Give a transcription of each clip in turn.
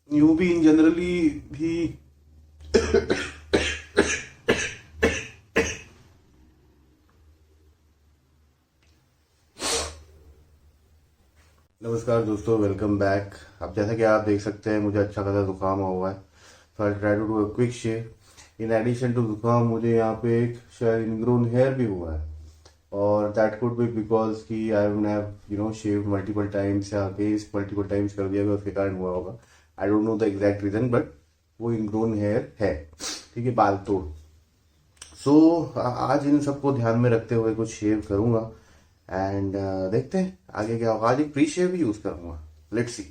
यूं भी इन जनरली भी नमस्कार दोस्तों, वेलकम बैक। अब जैसा कि आप देख सकते हैं, मुझे अच्छा खासा जुकाम हुआ है। So I try to do a quick shave. In addition to जुकाम मुझे यहाँ पे एक शायद इनग्रोन हेयर भी हुआ है, और दैट कुड बी बिकॉज कि I have shaved multiple times या बेस मल्टीपल टाइम्स कर दिया, उसके कारण हुआ होगा। I don't know the exact reason, but वो इनग्रोन हेयर है। ठीक है, बाल तोड़। सो आज इन सबको ध्यान में रखते हुए कुछ शेव करूंगा, एंड देखते हैं आगे क्या होगा। आज एक प्री शेव भी यूज करूंगा, लेट्स सी।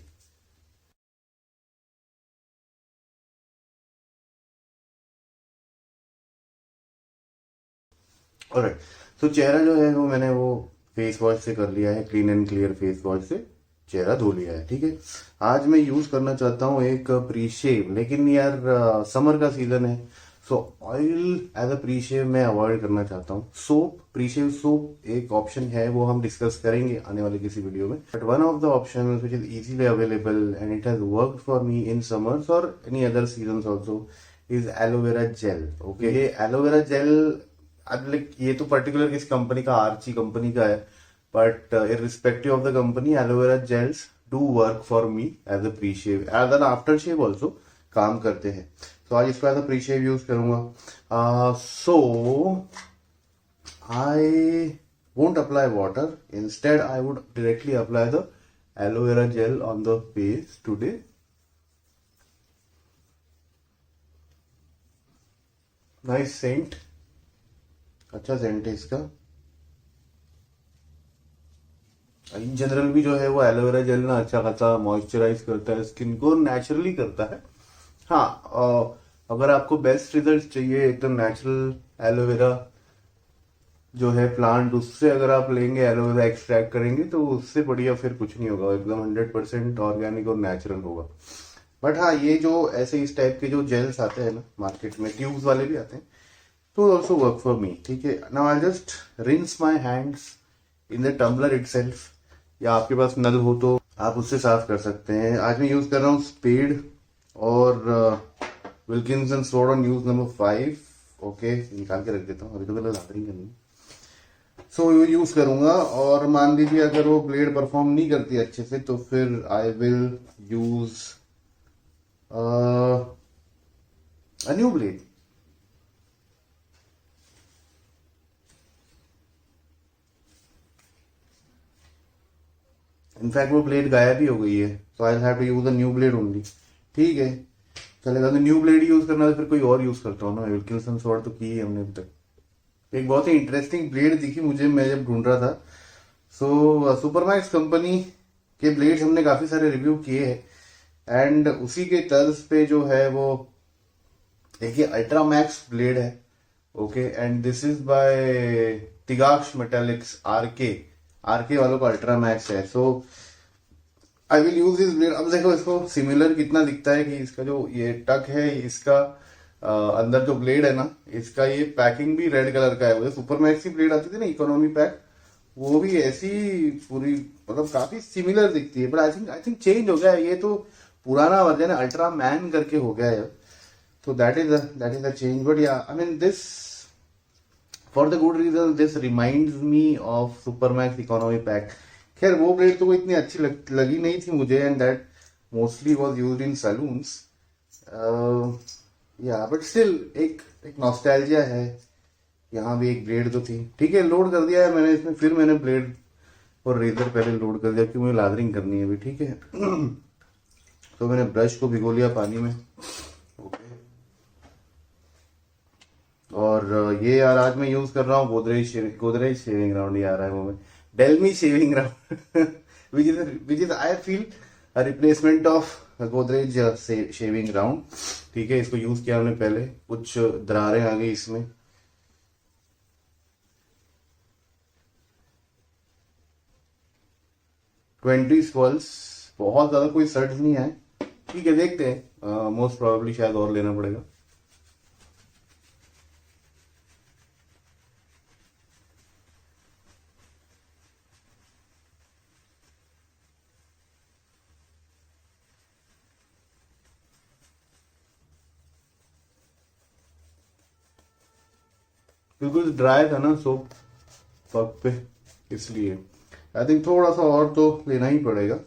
ऑलराइट। सो चेहरा जो है वो मैंने वो फेस वॉश से कर लिया है, clean and clear face wash से चेहरा धो लिया है। ठीक है, आज मैं यूज करना चाहता हूँ एक प्री शेव, लेकिन यार समर का सीजन है, so oil as a pre shave मैं अवॉइड करना चाहता हूँ। सोप, प्री शेव सोप एक ऑप्शन है, वो हम डिस्कस करेंगे आने वाले किसी वीडियो में। But one of the option which is easily available and it has worked for me in summers और any other season also is aloe vera gel. Okay, ये एलोवेरा जेल, अब लाइक ये तो पर्टिकुलर किस कंपनी का, Archie company का है, but irrespective of the company, aloe vera gels do work for me as a pre shave, as an after shave also काम करते हैं। तो आज इसको as a pre shave use करूंगा। So I won't apply water. Instead, I would directly apply the aloe vera gel on the face today. Nice scent. अच्छा Saint है इसका। इन जनरल भी जो है वो एलोवेरा जेल ना अच्छा खासा मॉइस्चराइज करता है, स्किन को नेचुरली करता है। हाँ, अगर आपको बेस्ट रिजल्ट चाहिए, एकदम नेचुरल एलोवेरा जो है प्लांट, उससे अगर आप लेंगे, एलोवेरा एक्सट्रैक्ट करेंगे, तो उससे बढ़िया फिर कुछ नहीं होगा। एकदम 100% ऑर्गेनिक और नेचुरल होगा। बट हाँ, ये जो ऐसे इस टाइप के जो जेल्स आते हैं ना मार्केट में, ट्यूब्स वाले भी आते हैं, तो ऑल्सो वर्क फॉर मी। ठीक है, now I just rinse my hands in the tumbler itself, या आपके पास नल हो तो आप उससे साफ कर सकते हैं। आज मैं यूज कर रहा हूँ स्पेड और विल्किंसन सोड ऑन यूज नंबर 5। ओके, निकाल के रख देता हूँ, अभी तो पहले लादरिंग करनी है। सो ये यूज करूंगा, और मान लीजिए अगर वो ब्लेड परफॉर्म नहीं करती अच्छे से, तो फिर I will use a new blade. In fact वो ब्लेड गायब ही हो गई है, तो I have to use a new blade only. ठीक है, चलेगा। तो न्यू ब्लेड यूज करना, तो फिर कोई और यूज करता हूँ ना। विल्किंसन स्वॉर्ड तो की है हमने अभी तक। एक बहुत ही इंटरेस्टिंग ब्लेड दिखी मुझे, मैं जब ढूंढ रहा था। सो सुपरमैक्स कंपनी के ब्लेड्स हमने काफी सारे रिव्यू किए हैं, एंड उसी के तर्ज पे जो है वो एक ये अल्ट्रा मैक्स ब्लेड है। Okay, and this is by तिगाक्ष मेटालिक्स, आरके वालों का अल्ट्रा मैक्स है। So I will use this blade. अब देखो इसको सिमिलर कितना दिखता है कि इसका जो ये टक है, इसका अंदर जो ब्लेड है ना, इसका ये पैकिंग भी रेड कलर का है। वो सुपर मैक्स की ब्लेड आती थी ना, इकोनॉमी पैक, वो भी ऐसी पूरी, मतलब काफी सिमिलर दिखती है। बट आई थिंक चेंज हो गया है, ये तो पुराना वर्जन है, अल्ट्रा मैन करके हो गया है। So that is the change. But yeah, I mean this, for the good reason, this reminds me of Supermax Economy Pack. खैर वो ब्लेड तो वो इतनी अच्छी लगी नहीं थी मुझे, and that mostly was used in saloons. या बट स्टिल एक नॉस्टैल्जिया है। यहाँ भी एक ब्लेड तो थी। ठीक है, लोड कर दिया है मैंने इसमें, फिर मैंने ब्लेड और रेजर पहले लोड कर दिया क्योंकि मुझे लादरिंग करनी है अभी। ठीक है, तो मैंने ब्रश को भिगो लिया पानी में। ओके, और ये यार आज मैं यूज कर रहा हूँ गोदरेज शेविंग राउंड, ये आ रहा है वो में, डेलमी shaving round which is I feel replacement of Godrej shaving round. ठीक है, इसको यूज किया हमने पहले, कुछ दरारें आ गई इसमें। 20 स्पल्स, बहुत ज्यादा कोई सर्ट नहीं है। ठीक है, देखते हैं, मोस्ट प्रोबेबली शायद और लेना पड़ेगा। बिल्कुल ड्राई था ना सोप पग पे, इसलिए आई थिंक थोड़ा सा और तो लेना ही पड़ेगा।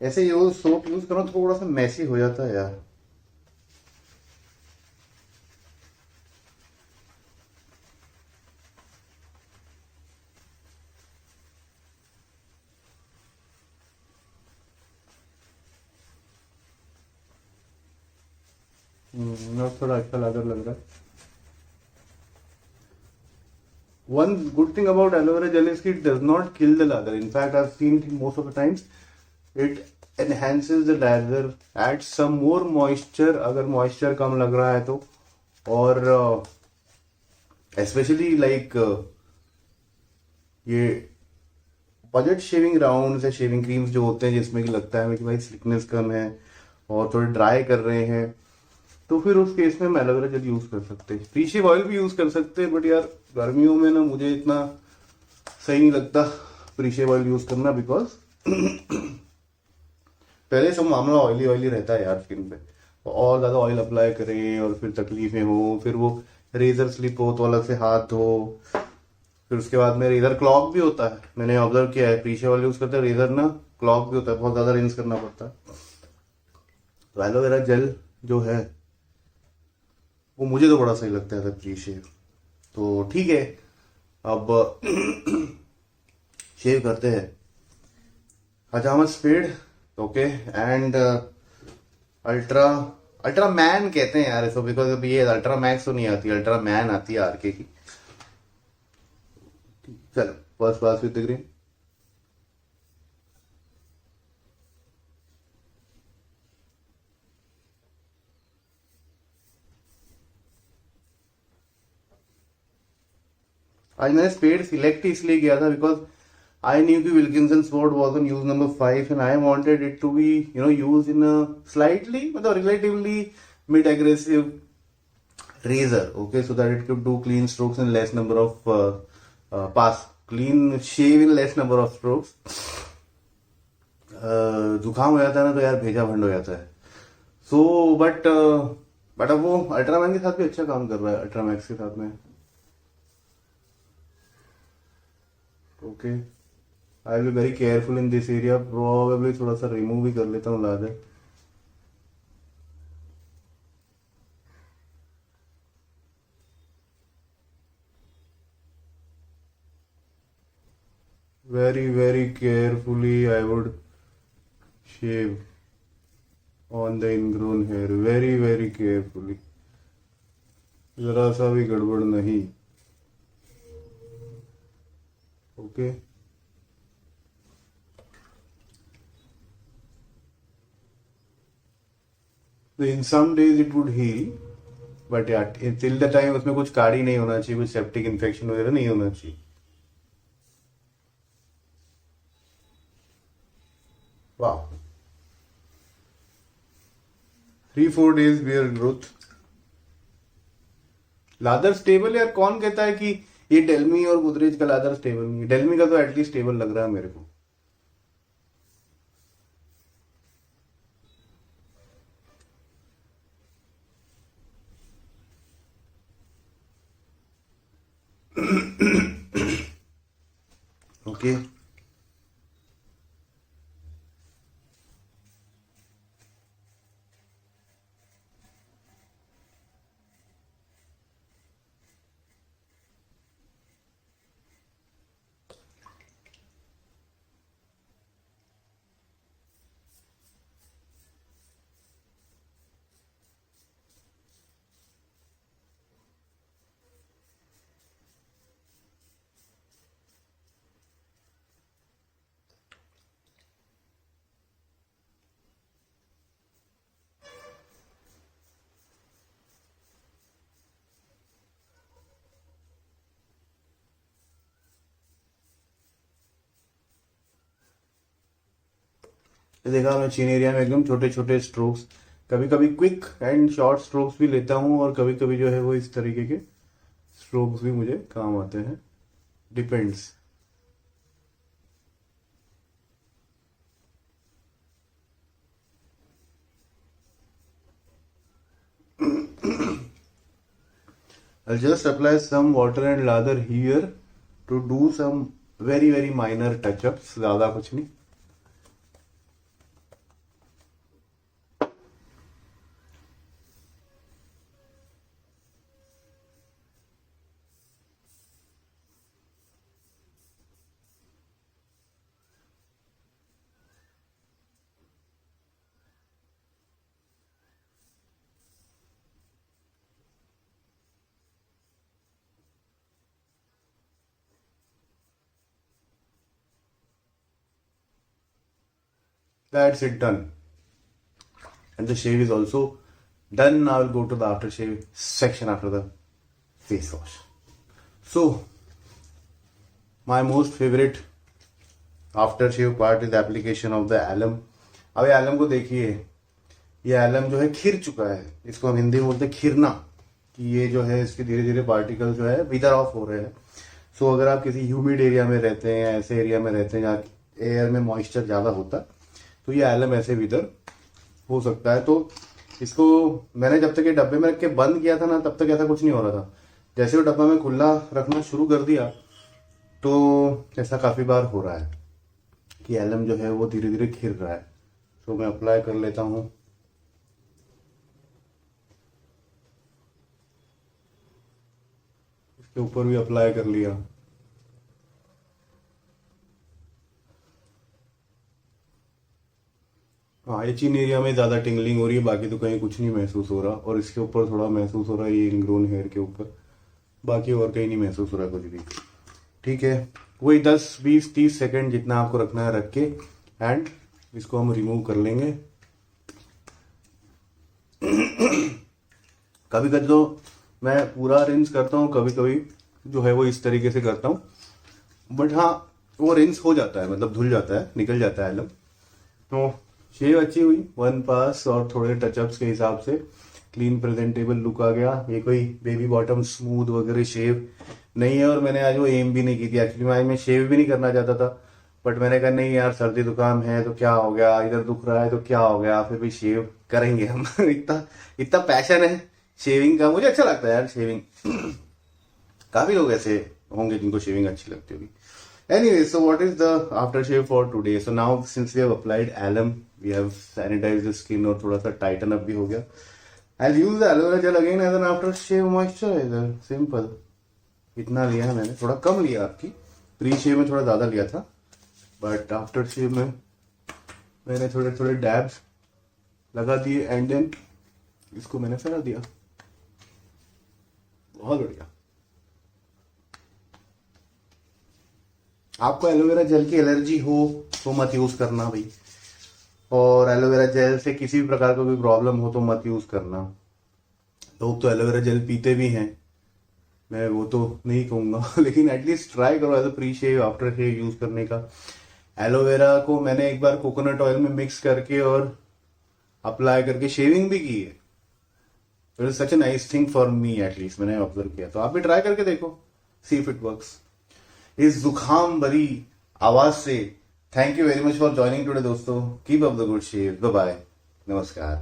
ऐसे यूज सोप यूज करना थोड़ा सा मैसी हो जाता है यार। अब थोड़ा अच्छा लग रहा है। One good thing about aloe vera gel is it does not kill the lather. In fact, I've seen it most of the times it enhances the lather, adds some more moisture अगर moisture कम लग रहा है तो। और especially like ये budget shaving round या shaving creams जो होते हैं जिसमें कि लगता है कि भाई स्लिकनेस कम है और थोड़े ड्राई कर रहे हैं, तो फिर उस केस में हम एलोवेरा जेल यूज कर सकते हैं। फ्री शेव ऑयल भी यूज कर सकते हैं, बट यार गर्मियों में ना मुझे इतना सही नहीं लगता फ्री शेव ऑयल यूज करना, बिकॉज पहले सब मामला ऑयली ऑयली रहता है यार स्किन पे, और ज्यादा ऑयल अप्लाई करें और फिर तकलीफें हो, फिर वो रेजर स्लिप हो तो अलग से हाथ धो, फिर उसके बाद में रेजर क्लॉग भी होता है। मैंने ऑब्जर्व किया है, प्री शेव ऑयल यूज करते हैं, रेजर ना क्लॉग भी होता है, बहुत ज्यादा रिंस करना पड़ता है। तो एलोवेरा जेल जो है वो मुझे तो बड़ा सही लगता है प्री शेव। तो ठीक है, अब शेव करते हैं। हजामत speed, okay, and ultra ultra man कहते हैं यार इसको, बिकॉज अब ये अल्ट्रा मैक्स तो नहीं आती, अल्ट्रा मैन आती है आरके की। चलो first pass with the green. आज मैंने स्पेड सिलेक्ट इसलिए किया था बिकॉज आई न्यू कि Wilkinson Sword was on use number 5 and I wanted it to be use in slightly मतलब relatively mid aggressive razor, okay, so that it could do clean strokes in less number of clean shave in less number of strokes. जुकाम हो जाता है ना तो यार भेजा भंड हो जाता है। सो बट अब वो अल्ट्रामैन के साथ भी अच्छा काम कर रहा है, अल्ट्रामैक्स के साथ में। Okay, I will be very careful in this area, probably थोड़ा सा रिमूव भी कर लेता हूँ lather. very carefully I would shave on the ingrown hair, very carefully, जरा सा भी गड़बड़ नहीं। Okay, so in some days it would heal, but यार टिल द टाइम उसमें कुछ काड़ी नहीं होना चाहिए, कुछ सेप्टिक इन्फेक्शन वगैरह नहीं होना चाहिए। वाह, 3-4 days beard growth. Lather stable, यार कौन कहता है कि ये डेलमी और गोदरेज का लादर स्टेबल नहीं है? डेलमी का तो एटलीस्ट स्टेबल लग रहा है मेरे को। ओके, देखा मैं चीन एरिया में एकदम छोटे छोटे स्ट्रोक्स, कभी कभी क्विक एंड शॉर्ट स्ट्रोक्स भी लेता हूँ, और कभी कभी जो है वो इस तरीके के स्ट्रोक्स भी मुझे काम आते हैं, depends. I'll just apply some water and lather here to do some very minor touch-ups. ज़्यादा कुछ नहीं. That's it, done. And the shave is also done. Now I'll go to the aftershave section after the face wash. So, my most favorite aftershave part is the application of the alum. अब ये alum को देखिए, ये alum जो है खिर चुका है. इसको हम हिंदी में बोलते हैं खिरना, कि ये जो है इसके धीरे धीरे पार्टिकल जो है विदर ऑफ हो रहे हैं. सो अगर आप किसी ह्यूमिड एरिया में रहते हैं या ऐसे एरिया में रहते हैं जहाँ एयर में मॉइस्चर ज़्यादा होता है, तो ये एलम ऐसे विदर हो सकता है. तो इसको मैंने जब तक ये डब्बे में रख के बंद किया था ना, तब तक ऐसा कुछ नहीं हो रहा था. जैसे वो डब्बा में खुला रखना शुरू कर दिया तो ऐसा काफ़ी बार हो रहा है कि एलम जो है वो धीरे धीरे खिर रहा है. तो मैं अप्लाई कर लेता हूँ. इसके ऊपर भी अप्लाई कर लिया. हाँ, ये चिन एरिया में ज़्यादा टिंगलिंग हो रही है, बाकी तो कहीं कुछ नहीं महसूस हो रहा. और इसके ऊपर थोड़ा महसूस हो रहा है ये इनग्रोन हेयर के ऊपर, बाकी और कहीं नहीं महसूस हो रहा कुछ भी. ठीक है, वही 10 20 30 सेकेंड जितना आपको रखना है रख के एंड इसको हम रिमूव कर लेंगे. कभी कभी तो मैं पूरा रिंस करता हूँ, कभी कभी जो है वो इस तरीके से करता हूँ. बट हाँ, वो रिंस हो जाता है, मतलब धुल जाता है, निकल जाता है एलम. तो शेव अच्छी हुई, 1 पास और थोड़े टचअप्स के हिसाब से क्लीन प्रेजेंटेबल लुक आ गया. ये कोई बेबी बॉटम स्मूथ वगैरह शेव नहीं है. और मैंने आज वो एम भी नहीं की थी. एक्चुअली मैं आज मैं शेव भी नहीं करना चाहता था, बट मैंने कहा नहीं यार, सर्दी जुकाम है तो क्या हो गया, इधर दुख रहा है तो क्या हो गया, फिर भी शेव करेंगे हम. इतना पैशन है शेविंग का, मुझे अच्छा लगता है यार शेविंग. काफी लोग ऐसे होंगे जिनको शेविंग अच्छी लगती होगी. Anyway, so what is the aftershave for today? So now since we have applied alum, we have sanitized the skin और थोड़ा सा tighten up भी हो गया. I'll use the aloe vera gel again as an aftershave moisturizer. Simple. इतना लिया है मैंने, थोड़ा कम लिया आपकी. प्री शेव में थोड़ा ज्यादा लिया था, बट आफ्टर शेव में मैंने थोड़े थोड़े डैब्स लगा दिए एंड देन इसको मैंने फैला दिया. बहुत बढ़िया. आपको एलोवेरा जेल की एलर्जी हो तो मत यूज करना भाई. और एलोवेरा जेल से किसी भी प्रकार का कोई प्रॉब्लम हो तो मत यूज करना. लोग तो एलोवेरा जेल पीते भी हैं, मैं वो तो नहीं कहूंगा, लेकिन एटलीस्ट ट्राई करो as a pre shave after shave use करने का. एलोवेरा को मैंने एक बार कोकोनट ऑयल में मिक्स करके और अप्लाई करके शेविंग भी की है. It is such a nice thing for me, at least मैंने ऑब्जर्व किया. तो आप भी ट्राई करके देखो, सी इफ इट वर्क्स. इस जुखाम भरी आवाज से thank you very much for joining today दोस्तों. Keep up the good shave. Bye bye. नमस्कार.